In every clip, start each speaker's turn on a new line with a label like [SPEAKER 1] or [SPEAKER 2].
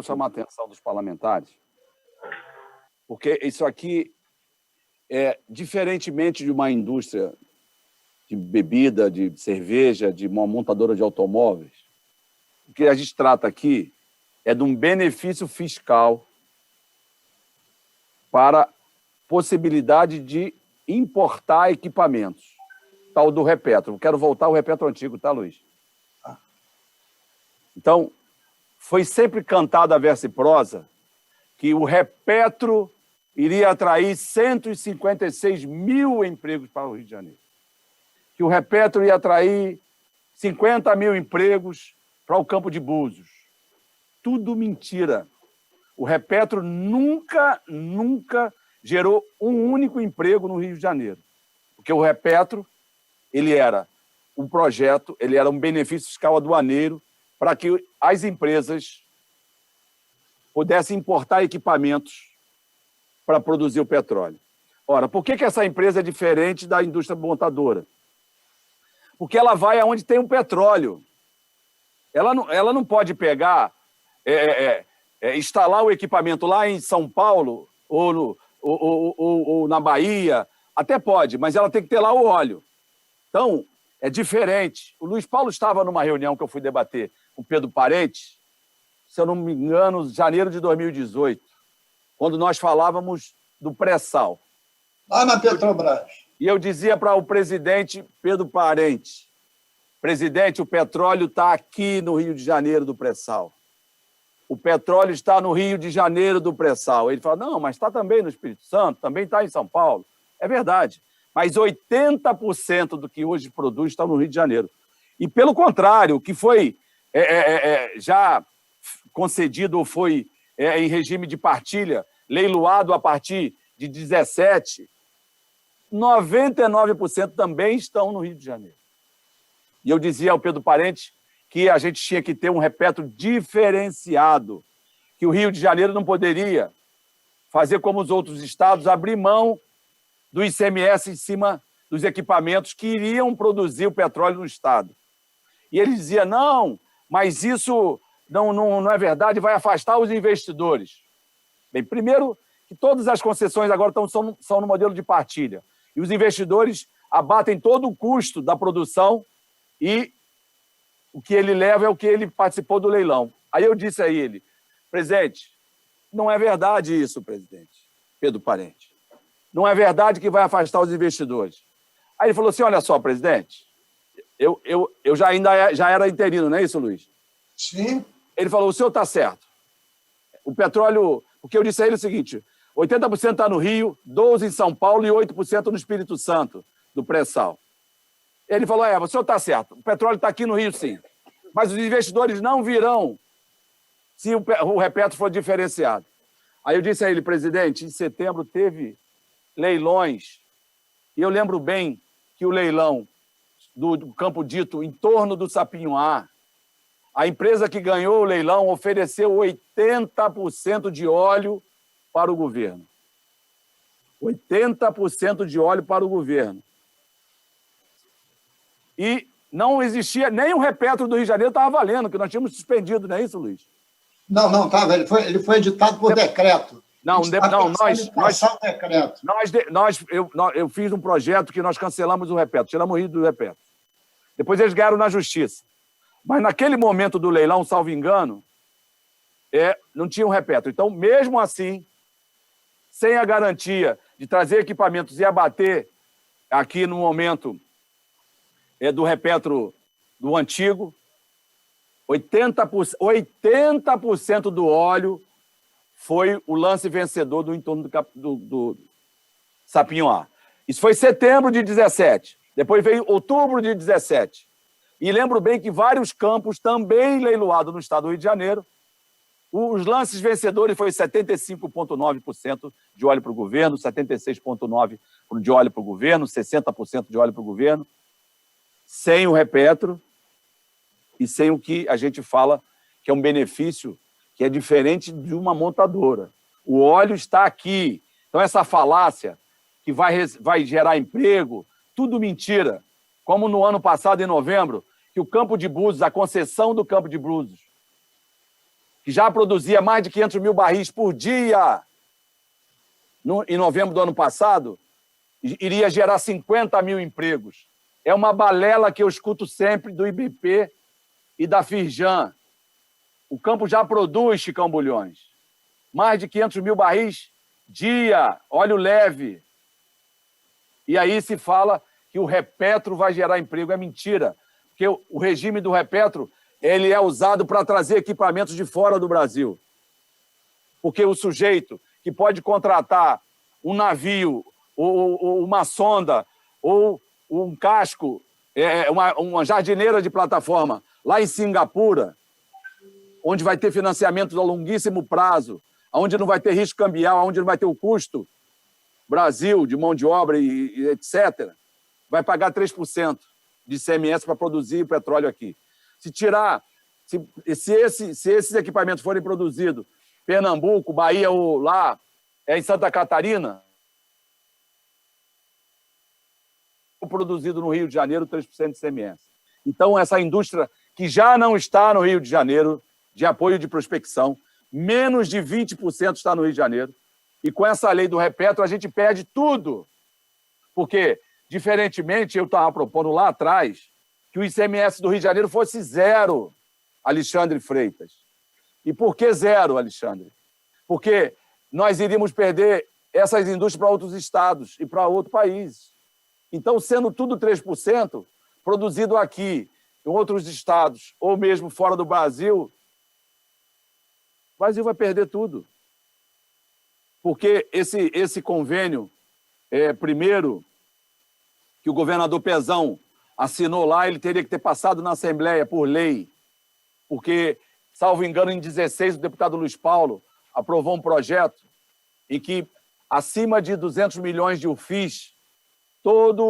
[SPEAKER 1] chamar a atenção dos parlamentares, porque isso aqui diferentemente de uma indústria de bebida, de cerveja, de uma montadora de automóveis, o que a gente trata aqui é de um benefício fiscal para possibilidade de importar equipamentos, tal do Repetro. Quero voltar ao Repetro antigo, tá, Luiz? Então, foi sempre cantada a verso e prosa que o Repetro iria atrair 156 mil empregos para o Rio de Janeiro. Que o Repetro ia atrair 50 mil empregos para o Campo de Búzios. Tudo mentira. O Repetro nunca gerou um único emprego no Rio de Janeiro. Porque o Repetro, ele era um projeto, ele era um benefício fiscal aduaneiro para que as empresas pudessem importar equipamentos para produzir o petróleo. Ora, por que essa empresa é diferente da indústria montadora? Porque ela vai aonde tem o petróleo. Ela não pode pegar, instalar o equipamento lá em São Paulo ou na Bahia, até pode, mas ela tem que ter lá o óleo. Então, é diferente. O Luiz Paulo estava numa reunião que eu fui debater com o Pedro Parente, se eu não me engano, em janeiro de 2018, quando nós falávamos do pré-sal.
[SPEAKER 2] Lá na Petrobras.
[SPEAKER 1] E eu dizia para o presidente Pedro Parente, presidente, o petróleo está aqui no Rio de Janeiro do pré-sal. O petróleo está no Rio de Janeiro do pré-sal. Ele fala, não, mas está também no Espírito Santo, também está em São Paulo. É verdade. Mas 80% do que hoje produz está no Rio de Janeiro. E, pelo contrário, o que foi já concedido ou foi em regime de partilha, leiloado a partir de 17, 99% também estão no Rio de Janeiro. E eu dizia ao Pedro Parente que a gente tinha que ter um Repetro diferenciado, que o Rio de Janeiro não poderia fazer como os outros estados, abrir mão do ICMS em cima dos equipamentos que iriam produzir o petróleo no estado. E ele dizia, não, mas isso não é verdade, vai afastar os investidores. Bem, primeiro, que todas as concessões agora são no modelo de partilha. E os investidores abatem todo o custo da produção e o que ele leva é o que ele participou do leilão. Aí eu disse a ele, presidente, não é verdade isso, presidente, Pedro Parente. Não é verdade que vai afastar os investidores. Aí ele falou assim, olha só, presidente, eu já era interino, não é isso, Luiz?
[SPEAKER 2] Sim.
[SPEAKER 1] Ele falou, o senhor está certo. O petróleo, porque eu disse a ele o seguinte, 80% está no Rio, 12% em São Paulo e 8% no Espírito Santo, do pré-sal. Ele falou, o senhor está certo, o petróleo está aqui no Rio, sim. Mas os investidores não virão se o Repetro for diferenciado. Aí eu disse a ele, presidente, em setembro teve leilões, e eu lembro bem que o leilão do Campo Dito, em torno do Sapinhoá, a empresa que ganhou o leilão ofereceu 80% de óleo para o governo. 80% de óleo para o governo. E não existia, nem o Repetro do Rio de Janeiro estava valendo, que nós tínhamos suspendido, não é isso, Luiz?
[SPEAKER 2] Não estava, ele foi editado por decreto.
[SPEAKER 1] Eu fiz um projeto que nós cancelamos o Repetro, tiramos o Rio do Repetro. Depois eles ganharam na justiça. Mas naquele momento do leilão, salvo engano, não tinha um Repetro. Então, mesmo assim, sem a garantia de trazer equipamentos e abater aqui no momento do Repetro do antigo, 80% do óleo foi o lance vencedor do entorno do Sapinhoá. Isso foi em setembro de 17. Depois veio outubro de 17. E lembro bem que vários campos também leiloados no estado do Rio de Janeiro, os lances vencedores foi 75,9% de óleo para o governo, 76,9% de óleo para o governo, 60% de óleo para o governo, sem o Repetro e sem o que a gente fala que é um benefício que é diferente de uma montadora. O óleo está aqui. Então, essa falácia que vai gerar emprego, tudo mentira. Como no ano passado, em novembro, que o Campo de Búzios, a concessão do Campo de Búzios, que já produzia mais de 500 mil barris por dia em novembro do ano passado, iria gerar 50 mil empregos. É uma balela que eu escuto sempre do IBP e da Firjan. O campo já produz, Chicão Bulhões, mais de 500 mil barris dia, óleo leve. E aí se fala que o Repetro vai gerar emprego. É mentira, porque o regime do Repetro ele é usado para trazer equipamentos de fora do Brasil. Porque o sujeito que pode contratar um navio, ou uma sonda, ou um casco, uma jardineira de plataforma, lá em Singapura, onde vai ter financiamentos a longuíssimo prazo, onde não vai ter risco cambial, onde não vai ter o custo Brasil de mão de obra e etc., vai pagar 3% de ICMS para produzir petróleo aqui. Se esses equipamentos forem produzidos em Pernambuco, Bahia ou lá, em Santa Catarina, produzido no Rio de Janeiro, 3% de ICMS. Então, essa indústria que já não está no Rio de Janeiro, de apoio de prospecção, menos de 20% está no Rio de Janeiro, e com essa lei do Repetro a gente perde tudo. Porque, diferentemente, eu estava propondo lá atrás que o ICMS do Rio de Janeiro fosse zero, Alexandre Freitas. E por que zero, Alexandre? Porque nós iríamos perder essas indústrias para outros estados e para outros países. Então, sendo tudo 3%, produzido aqui, em outros estados, ou mesmo fora do Brasil, o Brasil vai perder tudo. Porque esse convênio, primeiro, que o governador Pezão assinou lá, ele teria que ter passado na Assembleia por lei, porque, salvo engano, em 2016, o deputado Luiz Paulo aprovou um projeto em que, acima de 200 milhões de UFIs, todo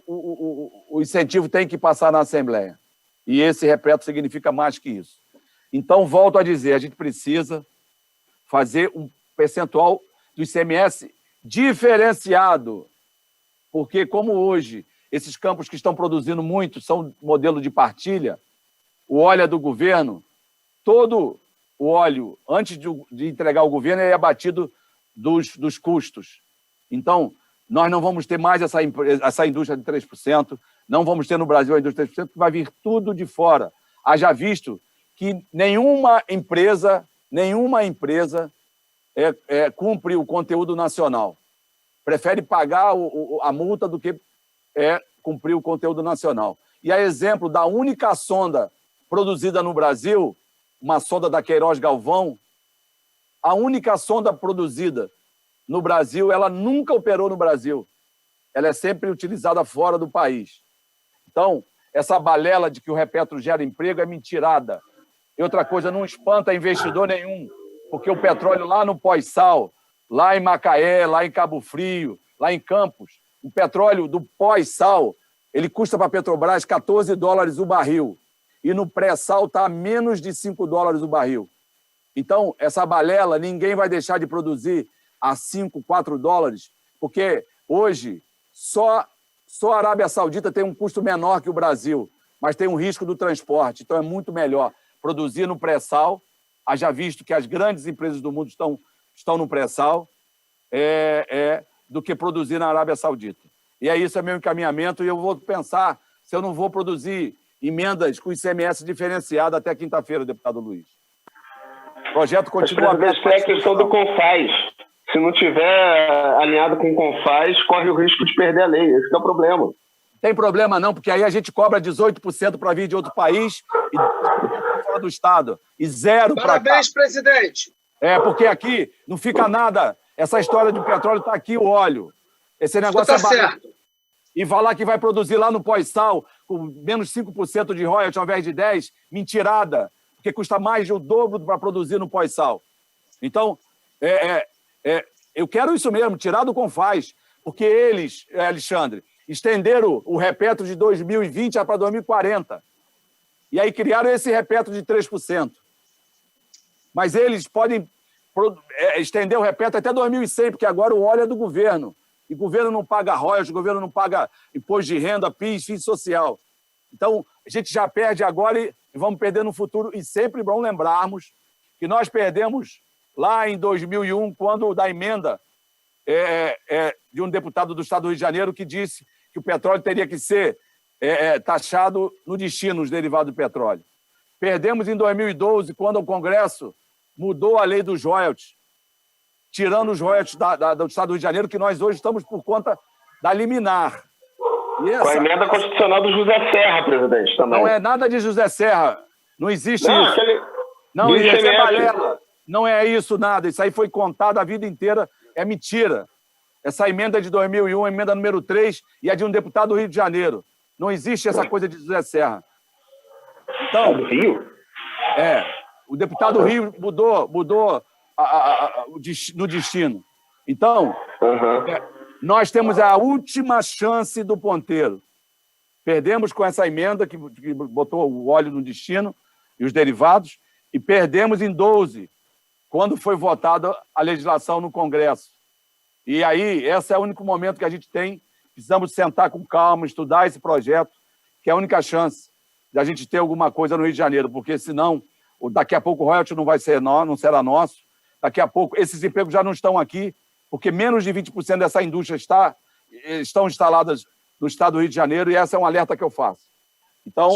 [SPEAKER 1] o incentivo tem que passar na Assembleia. E esse Repetro significa mais que isso. Então, volto a dizer, a gente precisa fazer um percentual do ICMS diferenciado, porque como hoje esses campos que estão produzindo muito são modelo de partilha, o óleo é do governo, todo o óleo, antes de entregar ao governo, é abatido dos custos. Então, nós não vamos ter mais essa indústria de 3%, não vamos ter no Brasil a indústria de 3%, que vai vir tudo de fora. Haja visto que nenhuma empresa cumpre o conteúdo nacional. Prefere pagar a multa do que cumprir o conteúdo nacional. E a exemplo da única sonda produzida no Brasil, uma sonda da Queiroz Galvão, a única sonda produzida no Brasil, ela nunca operou no Brasil. Ela é sempre utilizada fora do país. Então, essa balela de que o Repetro gera emprego é mentirada. E outra coisa, não espanta investidor nenhum, porque o petróleo lá no pós-sal, lá em Macaé, lá em Cabo Frio, lá em Campos, o petróleo do pós-sal, ele custa para a Petrobras $14 o barril. E no pré-sal está a menos de $5 o barril. Então, essa balela, ninguém vai deixar de produzir a $5, $4, porque hoje só a Arábia Saudita tem um custo menor que o Brasil, mas tem um risco do transporte. Então, é muito melhor produzir no pré-sal, haja visto que as grandes empresas do mundo estão no pré-sal, do que produzir na Arábia Saudita. E isso é meu encaminhamento, e eu vou pensar se eu não vou produzir emendas com ICMS diferenciado até quinta-feira, deputado Luiz. O projeto continua aberto.
[SPEAKER 3] Isso é a questão do CONFAS. Se não tiver alinhado com o CONFAS, corre o risco de perder a lei. Esse é o problema.
[SPEAKER 1] Não tem problema não, porque aí a gente cobra 18% para vir de outro país e 18% fora do Estado. E zero para cá.
[SPEAKER 4] Parabéns, presidente.
[SPEAKER 1] Porque aqui não fica nada. Essa história do petróleo está aqui, o óleo. Esse negócio
[SPEAKER 4] Está certo.
[SPEAKER 1] E falar que vai produzir lá no pós-sal com menos 5% de royalties ao invés de 10%, mentirada, porque custa mais do dobro para produzir no pós-sal. Então, eu quero isso mesmo, tirar do CONFAS, porque eles, Alexandre, estenderam o Repetro de 2020 para 2040. E aí criaram esse Repetro de 3%. Mas eles podem estender o Repetro até 2100, porque agora o óleo é do governo. E o governo não paga royalties, o governo não paga imposto de renda, PIS, FII social. Então, a gente já perde agora e vamos perder no futuro. E sempre bom lembrarmos que nós perdemos lá em 2001, quando da emenda de um deputado do Estado do Rio de Janeiro que disse que o petróleo teria que ser taxado no destino, os derivados do petróleo. Perdemos em 2012, quando o Congresso mudou a lei dos royalties, tirando os royalties do Estado do Rio de Janeiro, que nós hoje estamos por conta da liminar.
[SPEAKER 3] Com a emenda constitucional do José Serra, presidente, também.
[SPEAKER 1] Não é nada de José Serra. Não existe
[SPEAKER 3] Não,
[SPEAKER 1] isso. Não, isso é balela. Não é isso nada. Isso aí foi contado a vida inteira. É mentira. Essa emenda é de 2001, a emenda número 3, e é de um deputado do Rio de Janeiro. Não existe essa coisa de José Serra. Então,
[SPEAKER 3] do Rio?
[SPEAKER 1] O deputado do Rio mudou no destino. Então, nós temos a última chance do ponteiro. Perdemos com essa emenda que botou o óleo no destino e os derivados, e perdemos em 12, quando foi votada a legislação no Congresso. E aí, esse é o único momento que a gente tem. Precisamos sentar com calma, estudar esse projeto, que é a única chance de a gente ter alguma coisa no Rio de Janeiro, porque senão, daqui a pouco o royalty não será nosso, daqui a pouco esses empregos já não estão aqui, porque menos de 20% dessa indústria estão instaladas no Estado do Rio de Janeiro, e esse é um alerta que eu faço. Então,